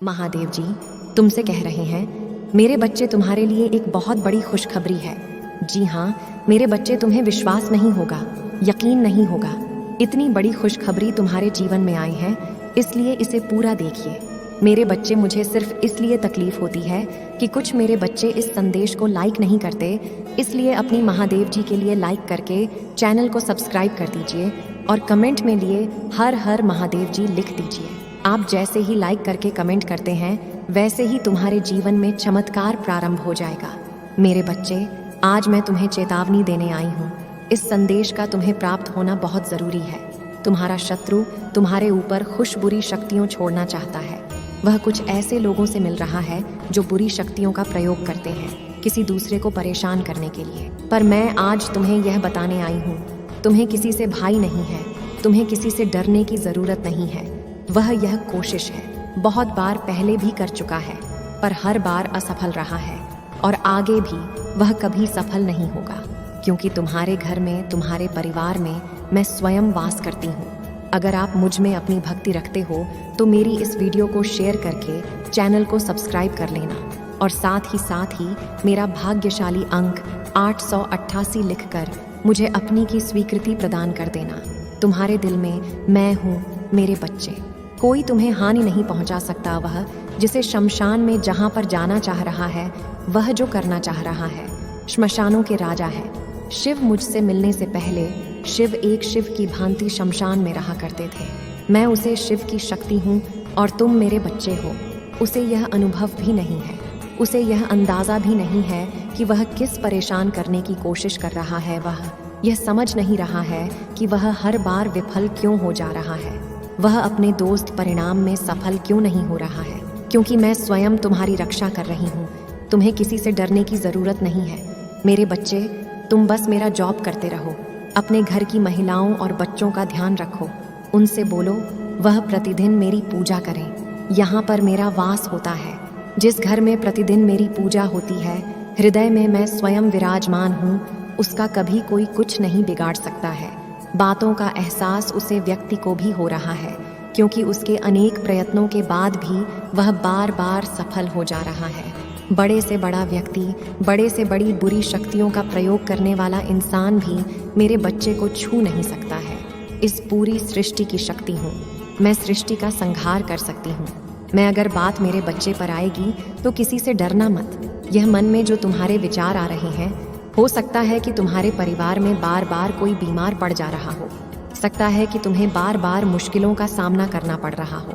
महादेव जी तुमसे कह रहे हैं, मेरे बच्चे तुम्हारे लिए एक बहुत बड़ी खुशखबरी है। जी हाँ, मेरे बच्चे तुम्हें विश्वास नहीं होगा, यकीन नहीं होगा, इतनी बड़ी खुशखबरी तुम्हारे जीवन में आई है, इसलिए इसे पूरा देखिए। मेरे बच्चे, मुझे सिर्फ इसलिए तकलीफ होती है कि कुछ मेरे बच्चे इस संदेश को लाइक नहीं करते, इसलिए अपनी महादेव जी के लिए लाइक करके चैनल को सब्सक्राइब कर दीजिए और कमेंट में लिए हर हर महादेव जी लिख दीजिए। आप जैसे ही लाइक करके कमेंट करते हैं, वैसे ही तुम्हारे जीवन में चमत्कार प्रारंभ हो जाएगा। मेरे बच्चे, आज मैं तुम्हें चेतावनी देने आई हूँ। इस संदेश का तुम्हें प्राप्त होना बहुत ज़रूरी है। तुम्हारा शत्रु तुम्हारे ऊपर खुश बुरी शक्तियों छोड़ना चाहता है। वह कुछ ऐसे लोगों से मिल रहा है जो बुरी शक्तियों का प्रयोग करते हैं किसी दूसरे को परेशान करने के लिए। पर मैं आज तुम्हें यह बताने आई हूँ, तुम्हें किसी से भय नहीं है, तुम्हें किसी से डरने की ज़रूरत नहीं है। वह यह कोशिश है, बहुत बार पहले भी कर चुका है, पर हर बार असफल रहा है और आगे भी वह कभी सफल नहीं होगा, क्योंकि तुम्हारे घर में, तुम्हारे परिवार में मैं स्वयं वास करती हूँ। अगर आप मुझ में अपनी भक्ति रखते हो तो मेरी इस वीडियो को शेयर करके चैनल को सब्सक्राइब कर लेना और साथ ही मेरा भाग्यशाली अंक 888 लिखकर मुझे अपनी की स्वीकृति प्रदान कर देना। तुम्हारे दिल में मैं हूँ मेरे बच्चे। कोई तुम्हें हानि नहीं पहुंचा सकता। वह जिसे शमशान में जहां पर जाना चाह रहा है, वह जो करना चाह रहा है, श्मशानों के राजा है। शिव मुझसे मिलने से पहले शिव एक शिव की भांति शमशान में रहा करते थे। मैं उसे शिव की शक्ति हूँ और तुम मेरे बच्चे हो। उसे यह अनुभव भी नहीं है, उसे यह अंदाज़ा भी नहीं है कि वह किस परेशान करने की कोशिश कर रहा है। वह यह समझ नहीं रहा है कि वह हर बार विफल क्यों हो जा रहा है। वह अपने दोस्त परिणाम में सफल क्यों नहीं हो रहा है, क्योंकि मैं स्वयं तुम्हारी रक्षा कर रही हूँ। तुम्हें किसी से डरने की ज़रूरत नहीं है। मेरे बच्चे, तुम बस मेरा जॉब करते रहो। अपने घर की महिलाओं और बच्चों का ध्यान रखो। उनसे बोलो वह प्रतिदिन मेरी पूजा करें। यहाँ पर मेरा वास होता है। जिस घर में प्रतिदिन मेरी पूजा होती है, हृदय में मैं स्वयं विराजमान हूँ। उसका कभी कोई कुछ नहीं बिगाड़ सकता है। बातों का एहसास उसे व्यक्ति को भी हो रहा है, क्योंकि उसके अनेक प्रयत्नों के बाद भी वह बार बार सफल हो जा रहा है। बड़े से बड़ा व्यक्ति, बड़े से बड़ी बुरी शक्तियों का प्रयोग करने वाला इंसान भी मेरे बच्चे को छू नहीं सकता है। इस पूरी सृष्टि की शक्ति हूँ मैं, सृष्टि का संहार कर सकती हूँ मैं। अगर बात मेरे बच्चे पर आएगी तो किसी से डरना मत। यह मन में जो तुम्हारे विचार आ रहे हैं, हो सकता है कि तुम्हारे परिवार में बार बार कोई बीमार पड़ जा रहा हो, सकता है कि तुम्हें बार बार मुश्किलों का सामना करना पड़ रहा हो,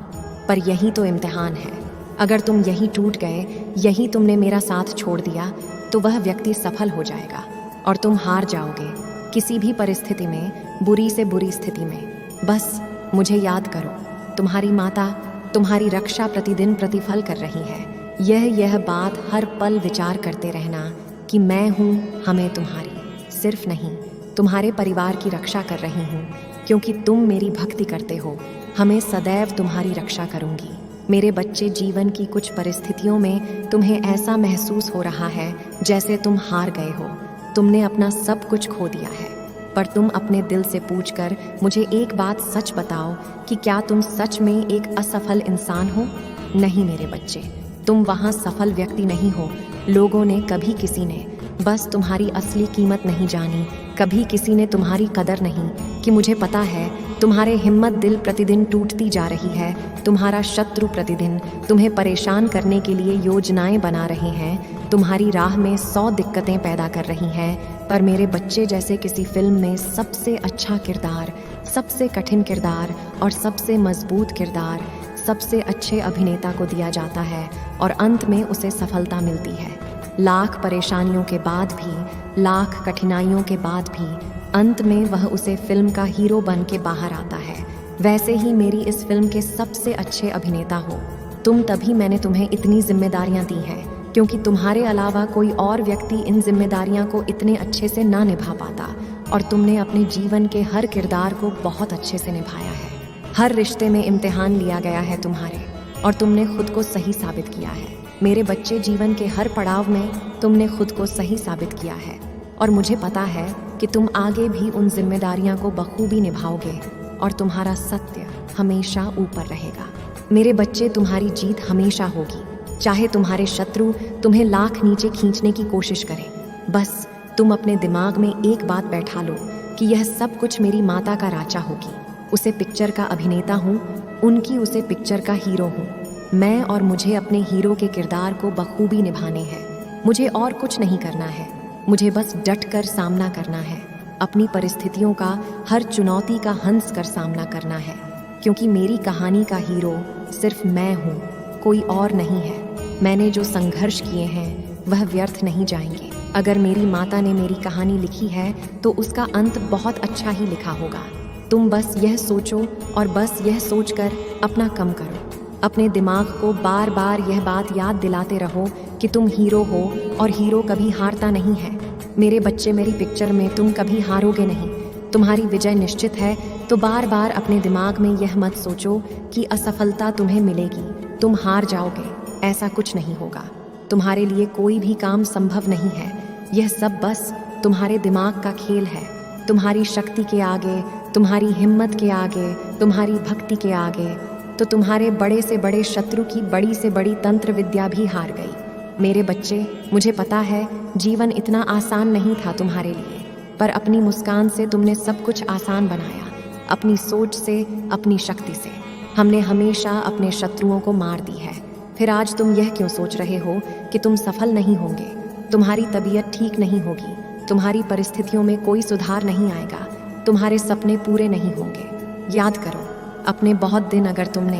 पर यही तो इम्तिहान है। अगर तुम यही टूट गए, यही तुमने मेरा साथ छोड़ दिया, तो वह व्यक्ति सफल हो जाएगा और तुम हार जाओगे किसी भी परिस्थिति में, बुरी से बुरी स्थिति में। बस मुझे याद करो, तुम्हारी माता तुम्हारी रक्षा प्रतिदिन प्रतिफल कर रही है। यह बात हर पल विचार करते रहना कि मैं हूँ हमें तुम्हारी, सिर्फ नहीं तुम्हारे परिवार की रक्षा कर रही हूँ, क्योंकि तुम मेरी भक्ति करते हो। हमें सदैव तुम्हारी रक्षा करूँगी। मेरे बच्चे, जीवन की कुछ परिस्थितियों में तुम्हें ऐसा महसूस हो रहा है जैसे तुम हार गए हो, तुमने अपना सब कुछ खो दिया है। पर तुम अपने दिल से पूछकर मुझे एक बात सच बताओ कि क्या तुम सच में एक असफल इंसान हो? नहीं मेरे बच्चे, तुम वहाँ सफल व्यक्ति नहीं हो। लोगों ने, कभी किसी ने बस तुम्हारी असली कीमत नहीं जानी, कभी किसी ने तुम्हारी कदर नहीं कि मुझे पता है तुम्हारे हिम्मत दिल प्रतिदिन टूटती जा रही है। तुम्हारा शत्रु प्रतिदिन तुम्हें परेशान करने के लिए योजनाएं बना रहे हैं, तुम्हारी राह में 100 दिक्कतें पैदा कर रही हैं। पर मेरे बच्चे, जैसे किसी फिल्म में सबसे अच्छा किरदार, सबसे कठिन किरदार और सबसे मजबूत किरदार सबसे अच्छे अभिनेता को दिया जाता है और अंत में उसे सफलता मिलती है। लाख परेशानियों के बाद भी, लाख कठिनाइयों के बाद भी अंत में वह उसे फिल्म का हीरो बन के बाहर आता है। वैसे ही मेरी इस फिल्म के सबसे अच्छे अभिनेता हो तुम। तभी मैंने तुम्हें इतनी जिम्मेदारियां दी हैं, क्योंकि तुम्हारे अलावा कोई और व्यक्ति इन जिम्मेदारियां को इतने अच्छे से ना निभा पाता, और तुमने अपने जीवन के हर किरदार को बहुत अच्छे से निभाया है। हर रिश्ते में इम्तिहान लिया गया है तुम्हारे, और तुमने खुद को सही साबित किया है। मेरे बच्चे, जीवन के हर पड़ाव में तुमने खुद को सही साबित किया है, और मुझे पता है कि तुम आगे भी उन जिम्मेदारियां को बखूबी निभाओगे और तुम्हारा सत्य हमेशा ऊपर रहेगा। मेरे बच्चे, तुम्हारी जीत हमेशा होगी, चाहे तुम्हारे शत्रु तुम्हें लाख नीचे खींचने की कोशिश करें। बस तुम अपने दिमाग में एक बात बैठा लो कि यह सब कुछ मेरी माता का राचा होगी। उसे पिक्चर का अभिनेता हूँ, उनकी उसे पिक्चर का हीरो हूँ मैं, और मुझे अपने हीरो के किरदार को बखूबी निभाने हैं। मुझे और कुछ नहीं करना है, मुझे बस डट कर सामना करना है। अपनी परिस्थितियों का, हर चुनौती का हंस कर सामना करना है, क्योंकि मेरी कहानी का हीरो सिर्फ मैं हूँ, कोई और नहीं है। मैंने जो संघर्ष किए हैं वह व्यर्थ नहीं जाएंगे। अगर मेरी माता ने मेरी कहानी लिखी है तो उसका अंत बहुत अच्छा ही लिखा होगा। तुम बस यह सोचो और बस यह सोचकर अपना कम करो। अपने दिमाग को बार बार यह बात याद दिलाते रहो कि तुम हीरो हो और हीरो कभी हारता नहीं है। मेरे बच्चे, मेरी पिक्चर में तुम कभी हारोगे नहीं, तुम्हारी विजय निश्चित है। तो बार बार अपने दिमाग में यह मत सोचो कि असफलता तुम्हें मिलेगी, तुम हार जाओगे। ऐसा कुछ नहीं होगा। तुम्हारे लिए कोई भी काम संभव नहीं है। यह सब बस तुम्हारे दिमाग का खेल है। तुम्हारी शक्ति के आगे, तुम्हारी हिम्मत के आगे, तुम्हारी भक्ति के आगे तो तुम्हारे बड़े से बड़े शत्रु की बड़ी से बड़ी तंत्र विद्या भी हार गई। मेरे बच्चे, मुझे पता है जीवन इतना आसान नहीं था तुम्हारे लिए, पर अपनी मुस्कान से तुमने सब कुछ आसान बनाया। अपनी सोच से, अपनी शक्ति से हमने हमेशा अपने शत्रुओं को मार दी है। फिर आज तुम यह क्यों सोच रहे हो कि तुम सफल नहीं होंगे? तुम्हारी तबीयत ठीक नहीं होगी, तुम्हारी परिस्थितियों में कोई सुधार नहीं आएगा, तुम्हारे सपने पूरे नहीं होंगे। याद करो अपने बहुत दिन, अगर तुमने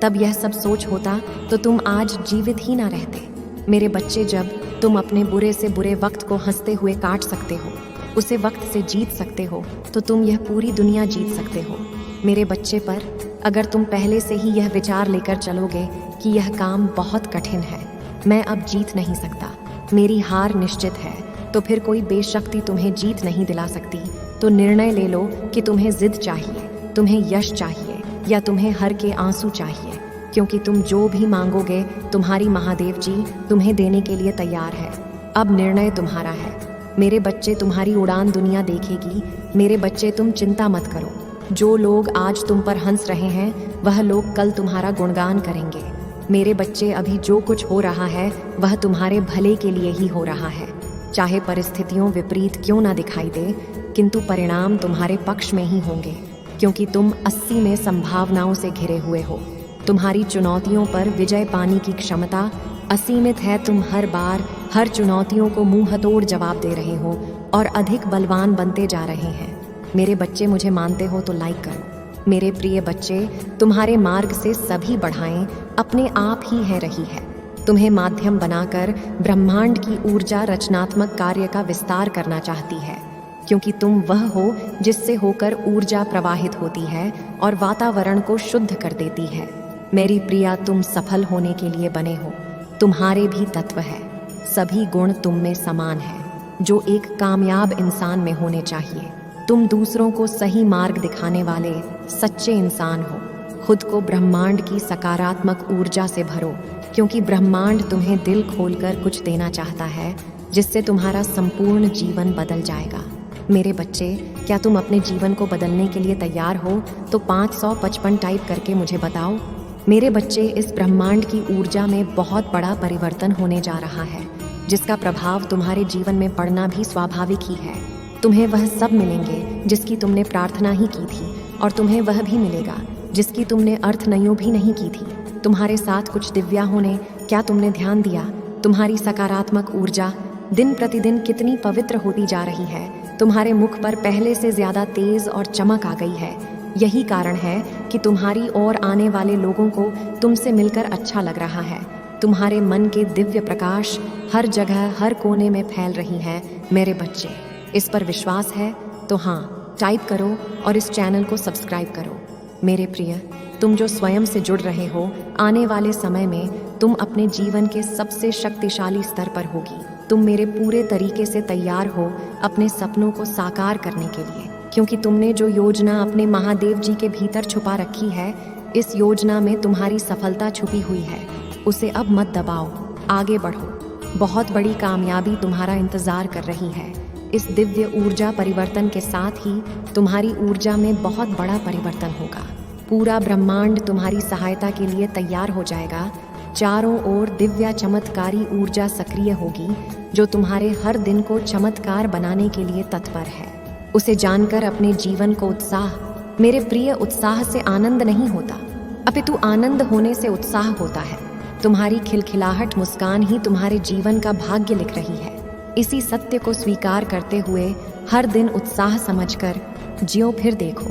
तब यह सब सोच होता तो तुम आज जीवित ही ना रहते। मेरे बच्चे, जब तुम अपने बुरे से बुरे वक्त को हंसते हुए काट सकते हो, उसे वक्त से जीत सकते हो, तो तुम यह पूरी दुनिया जीत सकते हो। मेरे बच्चे, पर अगर तुम पहले से ही यह विचार लेकर चलोगे कि यह काम बहुत कठिन है, मैं अब जीत नहीं सकता, मेरी हार निश्चित है, तो फिर कोई बेशक्ति तुम्हें जीत नहीं दिला सकती। तो निर्णय ले लो कि तुम्हें जिद चाहिए, तुम्हें यश चाहिए या तुम्हें हर के आंसू चाहिए, क्योंकि तुम जो भी मांगोगे तुम्हारी महादेव जी तुम्हें देने के लिए तैयार है। अब निर्णय तुम्हारा है। मेरे बच्चे, तुम्हारी उड़ान दुनिया देखेगी। मेरे बच्चे, तुम चिंता मत करो। जो लोग आज तुम पर हंस रहे हैं वह लोग कल तुम्हारा गुणगान करेंगे। मेरे बच्चे, अभी जो कुछ हो रहा है वह तुम्हारे भले के लिए ही हो रहा है। चाहे परिस्थितियों विपरीत क्यों ना दिखाई दे, किंतु परिणाम तुम्हारे पक्ष में ही होंगे, क्योंकि तुम 80 में संभावनाओं से घिरे हुए हो। तुम्हारी चुनौतियों पर विजय पाने की क्षमता असीमित है। तुम हर बार हर चुनौतियों को मुंहतोड़ जवाब दे रहे हो और अधिक बलवान बनते जा रहे हैं। मेरे बच्चे, मुझे मानते हो तो लाइक करो। मेरे प्रिय बच्चे, तुम्हारे मार्ग से सभी बढ़ाएं अपने आप ही है रही है। तुम्हें माध्यम बनाकर ब्रह्मांड की ऊर्जा रचनात्मक कार्य का विस्तार करना चाहती है, क्योंकि तुम वह हो जिससे होकर ऊर्जा प्रवाहित होती है और वातावरण को शुद्ध कर देती है। मेरी प्रिया, तुम सफल होने के लिए बने हो। तुम्हारे भी तत्व है, सभी गुण तुम में समान है, जो एक कामयाब इंसान में होने चाहिए। तुम दूसरों को सही मार्ग दिखाने वाले सच्चे इंसान हो। खुद को ब्रह्मांड की सकारात्मक ऊर्जा से भरो, क्योंकि ब्रह्मांड तुम्हें दिल खोलकर कुछ देना चाहता है, जिससे तुम्हारा संपूर्ण जीवन बदल जाएगा। मेरे बच्चे, क्या तुम अपने जीवन को बदलने के लिए तैयार हो? तो 555 टाइप करके मुझे बताओ। मेरे बच्चे, इस ब्रह्मांड की ऊर्जा में बहुत बड़ा परिवर्तन होने जा रहा है, जिसका प्रभाव तुम्हारे जीवन में पड़ना भी स्वाभाविक ही है। तुम्हें वह सब मिलेंगे जिसकी तुमने प्रार्थना ही की थी, और तुम्हें वह भी मिलेगा जिसकी तुमने अर्थनयो भी नहीं की थी। तुम्हारे साथ कुछ दिव्याओं ने, क्या तुमने ध्यान दिया? तुम्हारी सकारात्मक ऊर्जा दिन प्रतिदिन कितनी पवित्र होती जा रही है। तुम्हारे मुख पर पहले से ज्यादा तेज और चमक आ गई है। यही कारण है कि तुम्हारी ओर आने वाले लोगों को तुमसे मिलकर अच्छा लग रहा है। तुम्हारे मन के दिव्य प्रकाश हर जगह, हर कोने में फैल रही है। मेरे बच्चे, इस पर विश्वास है तो हाँ टाइप करो और इस चैनल को सब्सक्राइब करो। मेरे प्रिय, तुम जो स्वयं से जुड़ रहे हो, आने वाले समय में तुम अपने जीवन के सबसे शक्तिशाली स्तर पर होगी। तुम मेरे पूरे तरीके से तैयार हो अपने सपनों को साकार करने के लिए, क्योंकि तुमने जो योजना अपने महादेव जी के भीतर छुपा रखी है, इस योजना में तुम्हारी सफलता छुपी हुई है। उसे अब मत दबाओ, आगे बढ़ो। बहुत बड़ी कामयाबी तुम्हारा इंतजार कर रही है। इस दिव्य ऊर्जा परिवर्तन के साथ ही तुम्हारी ऊर्जा में बहुत बड़ा परिवर्तन होगा। पूरा ब्रह्मांड तुम्हारी सहायता के लिए तैयार हो जाएगा। चारों ओर दिव्य चमत्कारी ऊर्जा सक्रिय होगी जो तुम्हारे हर दिन को चमत्कार बनाने के लिए तत्पर है। उसे जानकर अपने जीवन को उत्साह, मेरे प्रिय, उत्साह से आनंद नहीं होता, अपितु आनंद होने से उत्साह होता है। तुम्हारी खिलखिलाहट मुस्कान ही तुम्हारे जीवन का भाग्य लिख रही है। इसी सत्य को स्वीकार करते हुए हर दिन उत्साह समझकर जियो, फिर देखो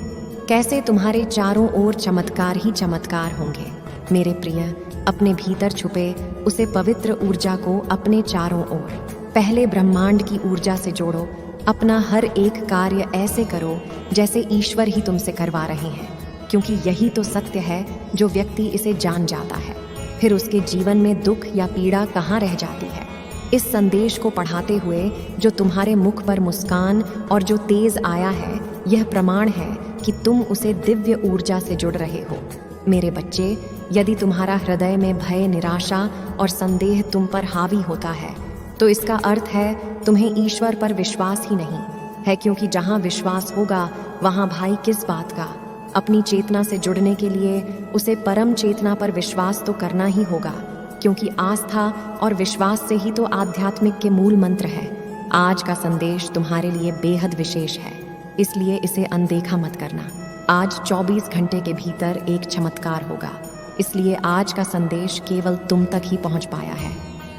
कैसे तुम्हारे चारों ओर चमत्कार ही चमत्कार होंगे। मेरे प्रिय, अपने भीतर छुपे उसे पवित्र ऊर्जा को अपने चारों ओर पहले ब्रह्मांड की ऊर्जा से जोड़ो। अपना हर एक कार्य ऐसे करो जैसे ईश्वर ही तुमसे करवा रहे हैं, क्योंकि यही तो सत्य है। जो व्यक्ति इसे जान जाता है, फिर उसके जीवन में दुख या पीड़ा कहाँ रह जाती है। इस संदेश को पढ़ाते हुए जो तुम्हारे मुख पर मुस्कान और जो तेज आया है, यह प्रमाण है कि तुम उसे दिव्य ऊर्जा से जुड़ रहे हो। मेरे बच्चे, यदि तुम्हारा हृदय में भय, निराशा और संदेह तुम पर हावी होता है, तो इसका अर्थ है तुम्हें ईश्वर पर विश्वास ही नहीं है, क्योंकि जहाँ विश्वास होगा वहाँ भाई किस बात का। अपनी चेतना से जुड़ने के लिए उसे परम चेतना पर विश्वास तो करना ही होगा, क्योंकि आस्था और विश्वास से ही तो आध्यात्मिक के मूल मंत्र है। आज का संदेश तुम्हारे लिए बेहद विशेष है, इसलिए इसे अनदेखा मत करना। आज 24 घंटे के भीतर एक चमत्कार होगा, इसलिए आज का संदेश केवल तुम तक ही पहुंच पाया है।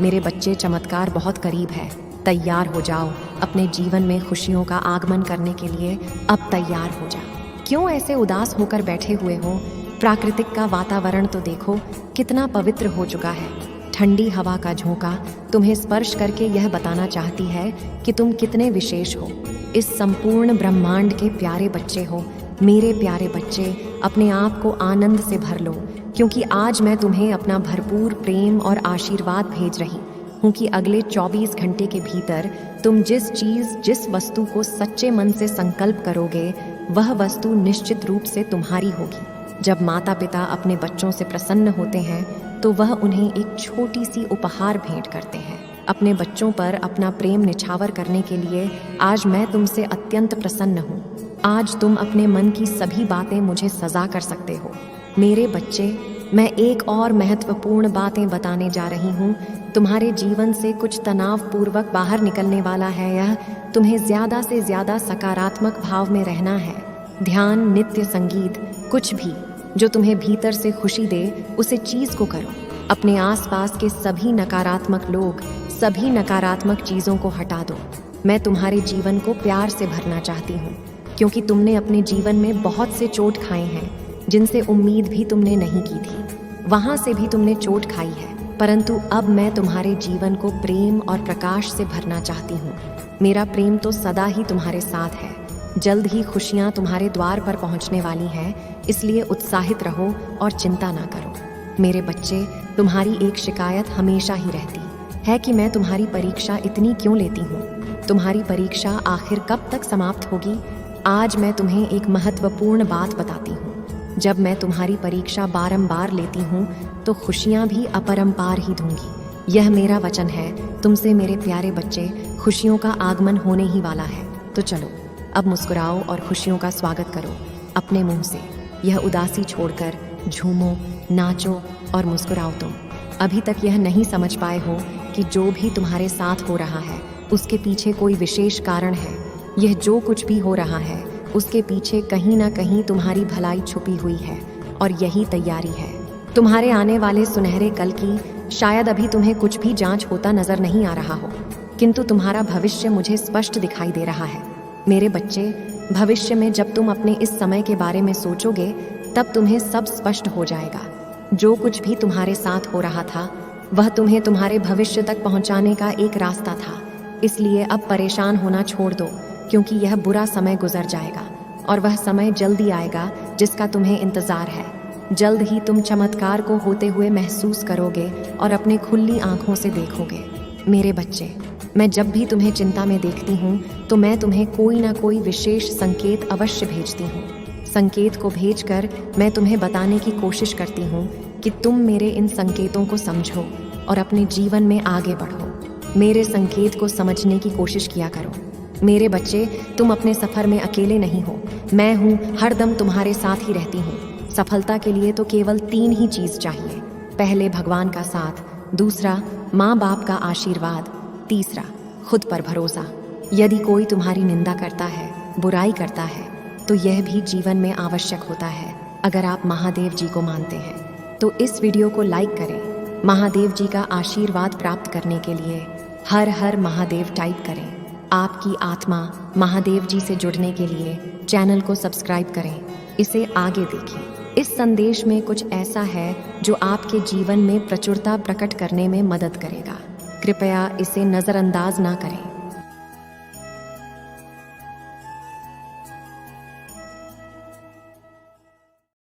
मेरे बच्चे, चमत्कार बहुत करीब है। तैयार हो जाओ, अपने जीवन में खुशियों का आगमन करने के लिए अब तैयार हो जाओ। क्यों ऐसे उदास होकर बैठे हुए हो? प्राकृतिक का वातावरण तो देखो कितना पवित्र हो चुका है। ठंडी हवा का झोंका तुम्हें स्पर्श करके यह बताना चाहती है कि तुम कितने विशेष हो। इस संपूर्ण ब्रह्मांड के प्यारे बच्चे हो। मेरे प्यारे बच्चे, अपने आप को आनंद से भर लो, क्योंकि आज मैं तुम्हें अपना भरपूर प्रेम और आशीर्वाद भेज रही हूँ कि अगले 24 घंटे के भीतर तुम जिस चीज़, जिस वस्तु को सच्चे मन से संकल्प करोगे, वह वस्तु निश्चित रूप से तुम्हारी होगी। जब माता पिता अपने बच्चों से प्रसन्न होते हैं तो वह उन्हें एक छोटी सी उपहार भेंट करते हैं। अपने बच्चों पर अपना प्रेम निछावर करने के लिए आज मैं तुमसे अत्यंत प्रसन्न हूँ। आज तुम अपने मन की सभी बातें मुझे सजा कर सकते हो। मेरे बच्चे, मैं एक और महत्वपूर्ण बातें बताने जा रही हूँ। तुम्हारे जीवन से कुछ तनाव पूर्वक बाहर निकलने वाला है। यह तुम्हें ज़्यादा से ज़्यादा सकारात्मक भाव में रहना है। ध्यान, नित्य संगीत, कुछ भी जो तुम्हें भीतर से खुशी दे, उसे चीज़ को करो। अपने आसपास के सभी नकारात्मक लोग, सभी नकारात्मक चीज़ों को हटा दो। मैं तुम्हारे जीवन को प्यार से भरना चाहती हूँ, क्योंकि तुमने अपने जीवन में बहुत से चोट खाए हैं जिनसे उम्मीद भी तुमने नहीं की थी। वहाँ से भी तुमने चोट खाई है, परंतु अब मैं तुम्हारे जीवन को प्रेम और प्रकाश से भरना चाहती हूँ। मेरा प्रेम तो सदा ही तुम्हारे साथ है। जल्द ही खुशियाँ तुम्हारे द्वार पर पहुँचने वाली हैं, इसलिए उत्साहित रहो और चिंता ना करो। मेरे बच्चे, तुम्हारी एक शिकायत हमेशा ही रहती है कि मैं तुम्हारी परीक्षा इतनी क्यों लेती हूँ। तुम्हारी परीक्षा आखिर कब तक समाप्त होगी? आज मैं तुम्हें एक महत्वपूर्ण बात बताती हूँ। जब मैं तुम्हारी परीक्षा बारंबार लेती हूँ तो खुशियाँ भी अपरंपार ही दूंगी। यह मेरा वचन है तुमसे मेरे प्यारे बच्चे। खुशियों का आगमन होने ही वाला है। तो चलो अब मुस्कुराओ और खुशियों का स्वागत करो अपने मुंह से। यह उदासी छोड़कर झूमो, नाचो और मुस्कुराओ। तुम अभी तक यह नहीं समझ पाए हो कि जो भी तुम्हारे साथ हो रहा है उसके पीछे कोई विशेष कारण है। यह जो कुछ भी हो रहा है उसके पीछे कहीं ना कहीं तुम्हारी भलाई छुपी हुई है, और यही तैयारी है तुम्हारे आने वाले सुनहरे कल की। शायद अभी तुम्हें कुछ भी जांच होता नजर नहीं आ रहा हो, किंतु तुम्हारा भविष्य मुझे स्पष्ट दिखाई दे रहा है। मेरे बच्चे, भविष्य में जब तुम अपने इस समय के बारे में सोचोगे तब तुम्हें सब स्पष्ट हो जाएगा। जो कुछ भी तुम्हारे साथ हो रहा था वह तुम्हें तुम्हारे भविष्य तक पहुंचाने का एक रास्ता था। इसलिए अब परेशान होना छोड़ दो, क्योंकि यह बुरा समय गुजर जाएगा और वह समय जल्दी आएगा जिसका तुम्हें इंतजार है। जल्द ही तुम चमत्कार को होते हुए महसूस करोगे और अपने खुली आंखों से देखोगे। मेरे बच्चे, मैं जब भी तुम्हें चिंता में देखती हूँ तो मैं तुम्हें कोई ना कोई विशेष संकेत अवश्य भेजती हूँ। संकेत को भेजकर मैं तुम्हें बताने की कोशिश करती हूँ कि तुम मेरे इन संकेतों को समझो और अपने जीवन में आगे बढ़ो। मेरे संकेत को समझने की कोशिश किया करो। मेरे बच्चे, तुम अपने सफर में अकेले नहीं हो। मैं हूँ, हरदम तुम्हारे साथ ही रहती हूँ। सफलता के लिए तो केवल 3 ही चीज चाहिए। पहले भगवान का साथ, दूसरा माँ बाप का आशीर्वाद, तीसरा खुद पर भरोसा। यदि कोई तुम्हारी निंदा करता है, बुराई करता है, तो यह भी जीवन में आवश्यक होता है। अगर आप महादेव जी को मानते हैं तो इस वीडियो को लाइक करें। महादेव जी का आशीर्वाद प्राप्त करने के लिए हर हर महादेव टाइप करें। आपकी आत्मा महादेव जी से जुड़ने के लिए चैनल को सब्सक्राइब करें। इसे आगे देखें। इस संदेश में कुछ ऐसा है जो आपके जीवन में प्रचुरता प्रकट करने में मदद करेगा। कृपया इसे नज़रअंदाज ना करें।